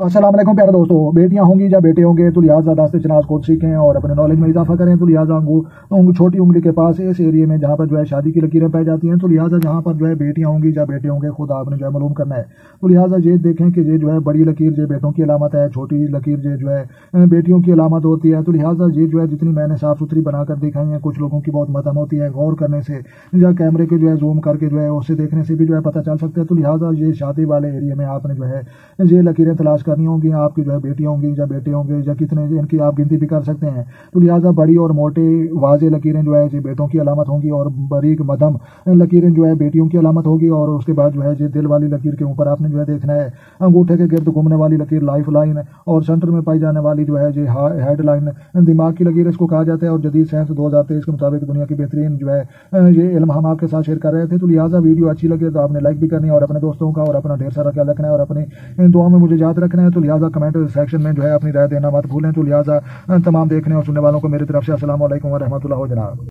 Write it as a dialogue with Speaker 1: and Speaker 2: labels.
Speaker 1: अस्सलाम वालेकुम प्यारे दोस्तों, बेटियां होंगी या बेटे होंगे तो लिहाजा दास्ते चनाज को सीखें और अपने नॉलेज में इजाफा करें। तो लिहाजा छोटी उंगली के पास इस एरिया में जहाँ पर जो है शादी की लकीरें पाई जाती हैं, तो लिहाजा जहाँ पर जो है बेटियां होंगी या बेटे होंगे खुद आपने जो है मालूम करना है। तो लिहाजा ये देखें कि ये जो है बड़ी लकीर जो बेटों की अलामत है, छोटी लकीर जो है बेटियों की अलामत होती है। तो लिहाजा ये जो है जितनी मैंने साफ सुथरी बनाकर दिखाई है, कुछ लोगों की बहुत मदम होती है, गौर करने से या कैमरे के जो है जूम करके जो है उससे देखने से भी जो है पता चल सकता है। तो लिहाजा ये शादी वाले एरिया में आपने जो है ये लकीरें तलाश करनी होंगी। आपकी जो है बेटियां होंगी या बेटे होंगे या कितने इनकी आप गिनती भी कर सकते हैं। तो लिहाजा बड़ी और मोटे वाजे लकीरें जो है ये बेटों की अलामत होंगी और बारीक मदम लकीरें जो है बेटियों की अलामत होगी। और उसके बाद जो है ये दिल वाली लकीर के ऊपर आपने जो है देखना है अंगूठे के गिर्द घूमने वाली लकीर लाइफ लाइन, और सेंटर में पाई जाने वाली जो है ये हेड लाइन दिमाग की लकीर इसको कहा जाता है। और जदीद साइंस 2023 के मुताबिक दुनिया की बेहतरीन जो है ये इल्म हम आपके साथ शेयर कर रहे थे। तो लिहाजा वीडियो अच्छी लगे तो आपने लाइक भी करनी है और अपने दोस्तों का और अपना ढेर सारा ख्याल रखना है और अपनी दुआ में मुझे याद रखना है। तो लिहाजा कमेंट सेक्शन में जो है अपनी राय देना मत भूलें। तो लिहाजा तमाम देखने और सुनने वालों को मेरी तरफ से अस्सलाम वालेकुम व रहमतुल्लाह जनाब।